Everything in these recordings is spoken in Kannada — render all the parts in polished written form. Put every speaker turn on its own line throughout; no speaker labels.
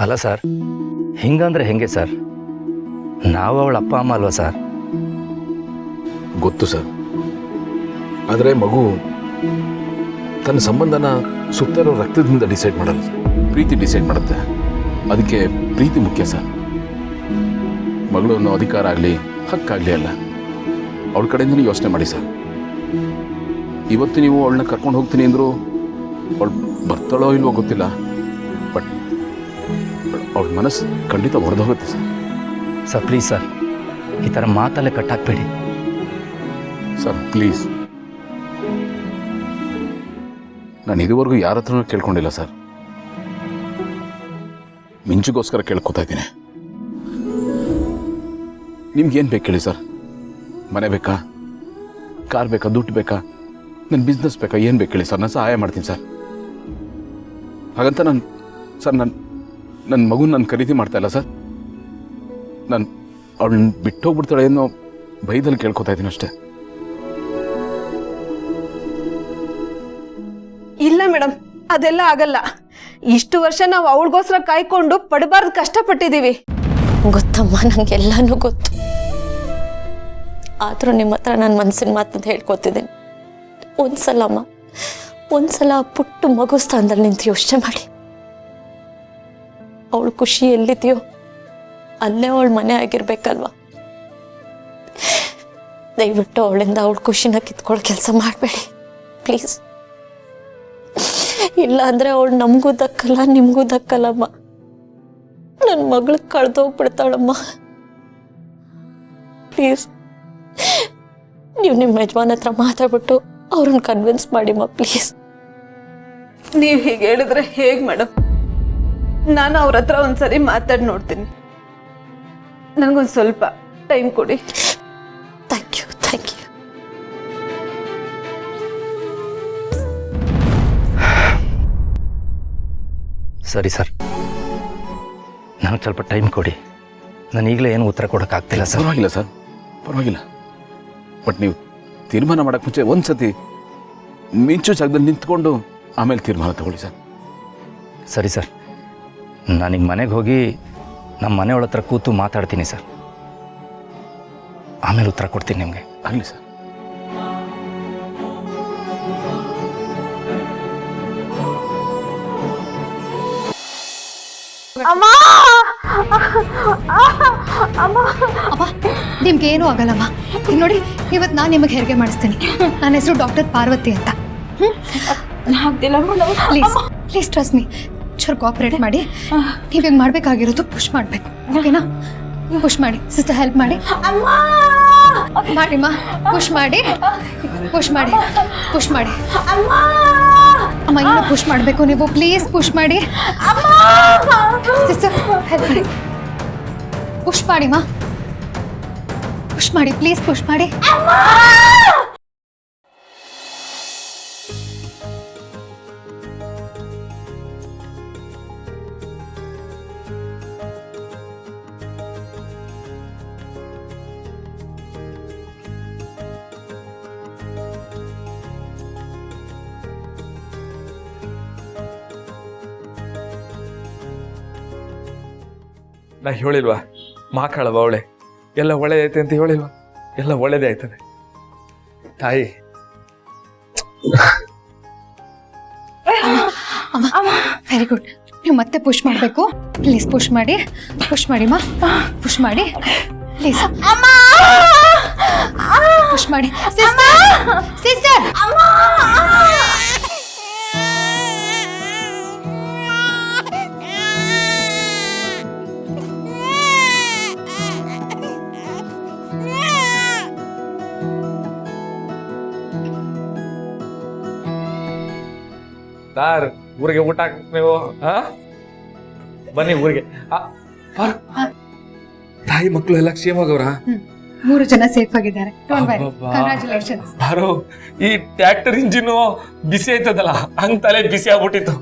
ಅಲ್ಲ ಸರ್, ಹಿಂಗಂದ್ರೆ ಹೆಂಗೆ ಸರ್? ನಾವು ಅವಳ ಅಪ್ಪ ಅಮ್ಮ ಅಲ್ವಾ ಸರ್?
ಗೊತ್ತು ಸರ್, ಆದರೆ ಮಗು ತನ್ನ ಸಂಬಂಧನ ಸುತ್ತಲೂ ರಕ್ತದಿಂದ ಡಿಸೈಡ್ ಮಾಡಲ್ಲ ಸರ್, ಪ್ರೀತಿ ಡಿಸೈಡ್ ಮಾಡುತ್ತೆ. ಅದಕ್ಕೆ ಪ್ರೀತಿ ಮುಖ್ಯ ಸರ್. ಮಗಳು ಅನ್ನೋ ಅಧಿಕಾರ ಆಗಲಿ ಹಕ್ಕಾಗಲಿ ಅಲ್ಲ, ಅವಳ ಕಡೆಯಿಂದಲೂ ಯೋಚನೆ ಮಾಡಿ ಸರ್. ಇವತ್ತು ನೀವು ಅವಳನ್ನ ಕರ್ಕೊಂಡು ಹೋಗ್ತೀನಿ ಅಂದರು ಅವಳು ಬರ್ತಾಳೋ ಇಲ್ವೋ ಗೊತ್ತಿಲ್ಲ, ಬಟ್ ಅವಳ ಮನಸ್ಸು ಖಂಡಿತ ಹೊಡೆದೋಗುತ್ತೆ ಸರ್.
ಸರ್ ಪ್ಲೀಸ್ ಸರ್, ಈ ಥರ ಮಾತಲ್ಲೇ ಕಟ್ಟಾಕ್ಬೇಡಿ
ಸರ್. ಪ್ಲೀಸ್, ನಾನು ಇದುವರೆಗೂ ಯಾರ ಹತ್ರನೂ ಕೇಳ್ಕೊಂಡಿಲ್ಲ ಸರ್. ಮಿಂಚಿಗೋಸ್ಕರ ಕೇಳ್ಕೊತಾ ಇದ್ದೀನಿ. ನಿಮ್ಗೇನು ಬೇಕು ಹೇಳಿ ಸರ್? ಮನೆ ಬೇಕಾ, ಕಾರ್ ಬೇಕಾ, ದುಡ್ಡು ಬೇಕಾ, ನನ್ನ ಬಿಸ್ನೆಸ್ ಬೇಕಾ, ಏನು ಬೇಕು ಹೇಳಿ ಸರ್? ನಾನು ಸಹಾಯ ಮಾಡ್ತೀನಿ ಸರ್. ಹಾಗಂತ ನನ್ನ ಮಗುನ ನಾನು ಖರೀದಿ ಮಾಡ್ತಾ ಇಲ್ಲ ಸರ್. ನಾನು ಅವಳನ್ನ ಬಿಟ್ಟು ಹೋಗ್ಬಿಡ್ತಾಳೆ ಏನೋ ಭಯದಲ್ಲಿ ಕೇಳ್ಕೊತಾ ಇದ್ದೀನಿ ಅಷ್ಟೇ.
ಇಲ್ಲ ಮೇಡಮ್, ಅದೆಲ್ಲ ಆಗಲ್ಲ. ಇಷ್ಟು ವರ್ಷ ನಾವು ಅವಳಿಗೋಸ್ಕರ ಕಾಯ್ಕೊಂಡು ಪಡಬಾರ್ದು ಕಷ್ಟಪಟ್ಟಿದ್ದೀವಿ.
ಗೊತ್ತಮ್ಮ, ನಂಗೆಲ್ಲಾನು ಗೊತ್ತು. ಆದರೂ ನಿಮ್ಮ ಹತ್ರ ನನ್ನ ಮನಸ್ಸಿನ ಮಾತಂತ ಹೇಳ್ಕೊತಿದ್ದೀನಿ. ಒಂದ್ಸಲ ಆ ಪುಟ್ಟ ಮಗು ಸ್ಥಾನದಲ್ಲಿ ನಿಂತು ಯೋಚನೆ ಮಾಡಿ. ಅವಳು ಖುಷಿ ಎಲ್ಲಿದೆಯೋ ಅಲ್ಲೇ ಅವಳ ಮನೆ ಆಗಿರ್ಬೇಕಲ್ವಾ? ದಯವಿಟ್ಟು ಅವಳಿಂದ ಅವಳ ಖುಷಿನ ಕಿತ್ಕೊಳ್ಳೋ ಕೆಲಸ ಮಾಡಬೇಡಿ ಪ್ಲೀಸ್. ಇಲ್ಲ ಅಂದ್ರೆ ಅವಳು ನಮಗೂ ದಕ್ಕಲ್ಲ, ನಿಮಗೂ ದಕ್ಕಲ್ಲಮ್ಮ. ನನ್ನ ಮಗಳು ಕಳೆದೋಗ್ಬಿಡ್ತಾಳಮ್ಮ. ಪ್ಲೀಸ್, ನೀವು ನಿಮ್ಮ ಯಜಮಾನ್ ಹತ್ರ ಮಾತಾಡ್ಬಿಟ್ಟು ಅವ್ರನ್ನ ಕನ್ವಿನ್ಸ್ ಮಾಡಿಮ್ಮ ಪ್ಲೀಸ್.
ನೀವು ಹೀಗೆ ಹೇಳಿದ್ರೆ ಹೇಗೆ ಮೇಡಮ್? ನಾನು ಅವ್ರ ಹತ್ರ ಒಂದ್ಸರಿ ಮಾತಾಡಿ ನೋಡ್ತೀನಿ. ನನಗೊಂದು ಸ್ವಲ್ಪ ಟೈಮ್ ಕೊಡಿ.
Thank you.
ಸರಿ ಸರ್, ನನಗೆ ಸ್ವಲ್ಪ ಟೈಮ್ ಕೊಡಿ. ನಾನು ಈಗಲೇ ಏನು ಉತ್ತರ ಕೊಡೋಕ್ಕಾಗ್ತಿಲ್ಲ ಸರ್.
ಪರವಾಗಿಲ್ಲ ಸರ್, ಪರವಾಗಿಲ್ಲ. ಬಟ್ ನೀವು ತೀರ್ಮಾನ ಮಾಡೋಕ್ಕೆ ಮುಂಚೆ ಒಂದ್ಸತಿ ಮಿಂಚು ಜಾಗದಲ್ಲಿ ನಿಂತ್ಕೊಂಡು ಆಮೇಲೆ ತೀರ್ಮಾನ ತಗೊಳ್ಳಿ ಸರ್.
ಸರಿ ಸರ್, ನಾನೀಗ ಮನೆಗೆ ಹೋಗಿ ನಮ್ಮ ಮನೆಯೊಳ ಹತ್ರ ಕೂತು ಮಾತಾಡ್ತೀನಿ ಸರ್. ಆಮೇಲೆ ಉತ್ತರ ಕೊಡ್ತೀನಿ ನಿಮಗೆ.
ಆಗಲಿ ಸರ್.
ಅಮ್ಮ,
ನಿಮ್ಗೆ ಏನೂ ಆಗಲ್ಲಮ್ಮ. ಈಗ ನೋಡಿ, ಇವತ್ತು ನಾನು ನಿಮಗೆ ಹೆರಿಗೆ ಮಾಡಿಸ್ತೀನಿ. ನನ್ನ ಹೆಸರು ಡಾಕ್ಟರ್ ಪಾರ್ವತಿ ಅಂತ. Please trust me. ಚೂರು ಕೋಆಪ್ರೇಟ್ ಮಾಡಿ. ನೀವೀಗ ಮಾಡಬೇಕಾಗಿರೋದು ಪುಷ್ ಮಾಡಬೇಕು, ಓಕೆನಾ? ಪುಷ್ ಮಾಡಿ ಸಿಸ್ಟರ್, ಹೆಲ್ಪ್ ಮಾಡಿ. ಮಾಡಿಮ್ಮ, ಪುಷ್ ಮಾಡಿ. ಅಮ್ಮ, ಇನ್ನೂ ಪುಷ್ ಮಾಡಬೇಕು ನೀವು. ಪ್ಲೀಸ್ ಪುಷ್ ಮಾಡಿ ಸಿಸ್ಟರ್, ಹೆಲ್ಪ್ ಮಾಡಿ. ಪುಷ್ ಮಾಡಿಮ್ಮ, ಪುಷ್ ಮಾಡಿ ಪ್ಲೀಸ್, ಪುಷ್ ಮಾಡಿ.
ನಾ ಹೇಳಿಲ್ವಾ ಮಾಕಾಳವ ಅವಳೆ ಎಲ್ಲ ಒಳ್ಳೇದೈತೆ ಅಂತ ಹೇಳಿಲ್ವಾ? ಎಲ್ಲ ಒಳ್ಳೇದೇ ಆಯ್ತದೆ ತಾಯಿ.
Very good. ನೀವು ಮತ್ತೆ ಪುಷ್ ಮಾಡಬೇಕು. ಪ್ಲೀಸ್ ಪುಷ್ ಮಾಡಿಮ್ಮ, ಪುಷ್ ಮಾಡಿ ಪ್ಲೀಸ್. ಪುಷ್ ಮಾಡಿ ಸಿಸ್ಟರ್.
ಸಾರ್, ಊರಿಗೆ ಊಟ ನೀವು ಬನ್ನಿ ಊರಿಗೆ. ತಾಯಿ ಮಕ್ಕಳು ಎಲ್ಲ ಕ್ಷೇಮಗವ್ರ?
3 ಜನ ಸೇಫ್ ಆಗಿದ್ದಾರೆ. ಕಂಗ್ರಾಚುಲೇಷನ್ಸ್.
ಬಾರೋ, ಈ ಟ್ರ್ಯಾಕ್ಟರ್ ಇಂಜಿನ್ ಬಿಸಿ ಆಯ್ತದಲ್ಲ, ಹಂಗ್ ತಲೆ ಬಿಸಿ ಆಗ್ಬಿಟ್ಟಿತ್ತು.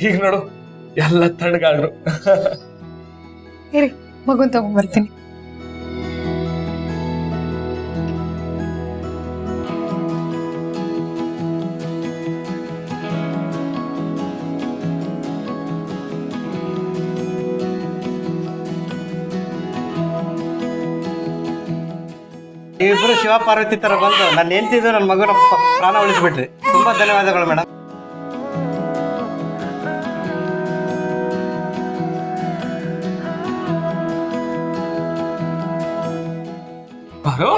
ಈಗ ನೋಡು ಎಲ್ಲ ತಣ್ಣಗಾದ್ರು.
ಇರಿ, ಮಗುನ್ ತಗೊಂಡ್ಬರ್ತೀನಿ.
ನೀವಿಬ್ಬರು ಶಿವ ಪಾರ್ವತಿ ಥರ ಬಂದು ನಾನು ಹೆಂಡ್ತಿದ್ದು ನನ್ನ ಮಗನ ಪ್ರಾಣ ಉಳಿಸ್ಬಿಟ್ರಿ. ತುಂಬ ಧನ್ಯವಾದಗಳು ಮೇಡಮ್.
ಪಾರು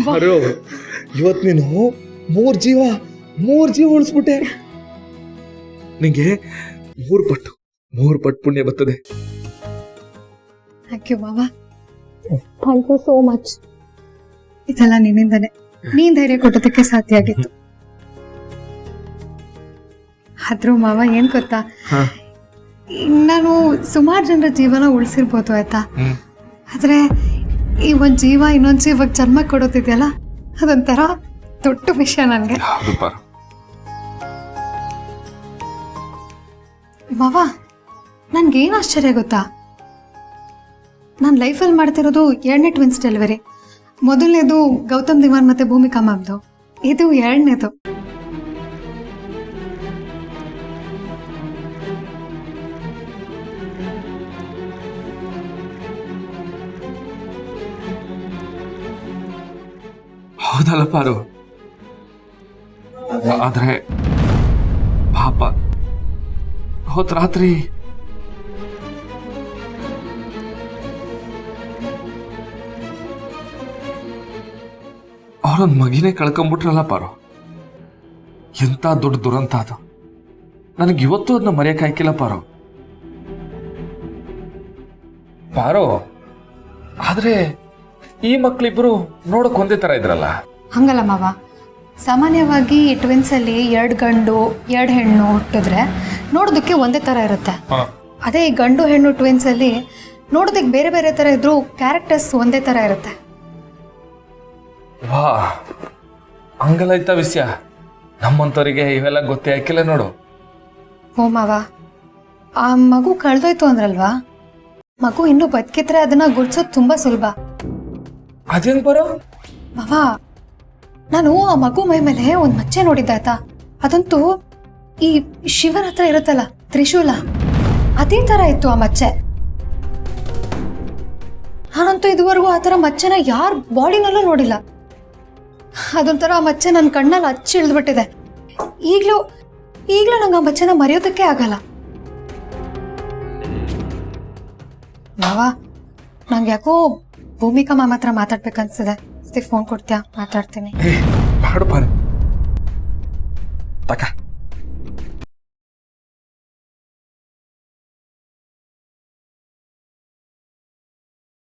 ಪಾರು ಇವತ್ತು ನೀನು ಮೂರು ಜೀವ ಉಳಿಸ್ಬಿಟ್ಟೆ. ನಿಂಗೆ ಮೂರು ಪಟ್ಟು ಪುಣ್ಯ ಬರ್ತದೆ.
ಥ್ಯಾಂಕ್ ಯು ಮಾವ. Thank you so much. ಇದೆಲ್ಲ ನಿನ್ನಿಂದನೇ, ನೀನ್ ಧೈರ್ಯ ಕೊಟ್ಟೋದಕ್ಕೆ ಸಾಧ್ಯ ಆಗಿತ್ತು. ಆದ್ರೂ ಮಾವ ಏನ್ ಗೊತ್ತಾ, ನಾನು ಸುಮಾರು ಜನರ ಜೀವನ ಉಳಿಸಿರ್ಬೋದು ಆಯ್ತಾ, ಆದ್ರೆ ಈ ಒಂದ್ ಜೀವ ಇನ್ನೊಂದ್ ಜೀವಕ್ಕೆ ಜನ್ಮ ಕೊಡೋತಿದೆಯಲ್ಲ, ಅದೊಂಥರ ದೊಡ್ಡ ವಿಷಯ ನನಗೆ. ಮಾವ, ನನ್ಗೇನು ಆಶ್ಚರ್ಯ ಗೊತ್ತಾ, ನಾನು ಲೈಫಲ್ಲಿ ಮಾಡ್ತಿರೋದು 2ನೇ ಟ್ವಿನ್ಸ್ ಡೆಲಿವರಿ. ಮೊದಲನೇದು ಗೌತಮ್ ದಿವಾನ್ ಮತ್ತೆ ಭೂಮಿಕಾ ಮ್ಯಾಮ್ದು, ಇದು 2ನೇದು.
ಹೌದಲ್ಲ ಪಾರು, ಆದ್ರೆ ಪಾಪ ಹೋತ್ ರಾತ್ರಿ ಅವರೊಂದು ಮಗಿನೇ ಕಳ್ಕೊಂಬಿಟ್ರಲ್ಲ ಪಾರು. ಎಂತ ದೊಡ್ಡ ದುರಂತ ಅದು. ನನಗೆ ಇವತ್ತು ಅದನ್ನ ಮರೆಯಕ್ಕಾಯ್ಕಿಲ್ಲ ಪಾರು. ಆದ್ರೆ ಈ ಮಕ್ಳಿಬ್ರು ನೋಡಕ್ ಒಂದೇ ತರ ಇದ್ರಲ್ಲ.
ಹಂಗಲ್ಲ ಮಾವ, ಸಾಮಾನ್ಯವಾಗಿ ಟ್ವಿನ್ಸ್ ಅಲ್ಲಿ 2 ಗಂಡು 2 ಹೆಣ್ಣು ಹುಟ್ಟಿದ್ರೆ ನೋಡೋದಕ್ಕೆ ಒಂದೇ ತರ ಇರುತ್ತೆ. ಅದೇ ಈ ಗಂಡು ಹೆಣ್ಣು ಟ್ವಿನ್ಸ್ ಅಲ್ಲಿ ನೋಡೋದಕ್ಕೆ ಬೇರೆ ಬೇರೆ ತರ ಇದ್ರು ಕ್ಯಾರೆಕ್ಟರ್ಸ್ ಒಂದೇ ತರ ಇರುತ್ತೆ.
ವಾ, ಹಂಗಲ್ಲ ಇತ್ತ ವಿಷಯ. ನಮ್ಮಂತವರಿಗೆ ಇವೆಲ್ಲ ಗೊತ್ತೇ ಆಕಿಲ್ಲ ನೋಡು.
ಓ ಮಾವ, ಆ ಮಗು ಕಳ್ದೋಯ್ತು ಅಂದ್ರಲ್ವಾ, ಮಗು ಇನ್ನೂ ಬದುಕಿದ್ರೆ ಅದನ್ನ ಗುರ್ಸೋದು ತುಂಬಾ ಸುಲಭ.
ಅದೇನ್ ಬರೋ
ಮಾವ, ನಾನು ಆ ಮಗು ಮೈ ಮೇಲೆ ಒಂದು ಮಚ್ಚೆ ನೋಡಿದ್ದೆ ಆಯ್ತಾ, ಅದಂತೂ ಈ ಶಿವನ ಹತ್ರ ಇರುತ್ತಲ್ಲ ತ್ರಿಶೂಲ, ಅದೇ ತರ ಇತ್ತು ಆ ಮಚ್ಚೆ. ನಾನಂತೂ ಇದುವರೆಗೂ ಆ ಥರ ಮಚ್ಚೆನ ಯಾರ ಬಾಡಿನಲ್ಲೂ ನೋಡಿಲ್ಲ. ಅದೊಂಥರ ಆ ಮಚ್ಚೆ ನನ್ನ ಕಣ್ಣಲ್ಲಿ ಹಚ್ಚಿ ಇಳಿದ್ಬಿಟ್ಟಿದೆ. ಈಗಲೂ ನಂಗೆ ಆ ಮಚ್ಚೆನ ಮರೆಯೋದಕ್ಕೆ ಆಗಲ್ಲ. ಮಾವ, ನಂಗೆ ಯಾಕೋ ಭೂಮಿಕಾ ಮ್ಯಾಮ್ ಹತ್ರ ಮಾತಾಡ್ಬೇಕನ್ಸಿದೆ. ಫೋನ್ ಕೊಡ್ತೀಯಾ? ಮಾತಾಡ್ತೀನಿ.
ಮಾಡು ಪಾರು. ತಕ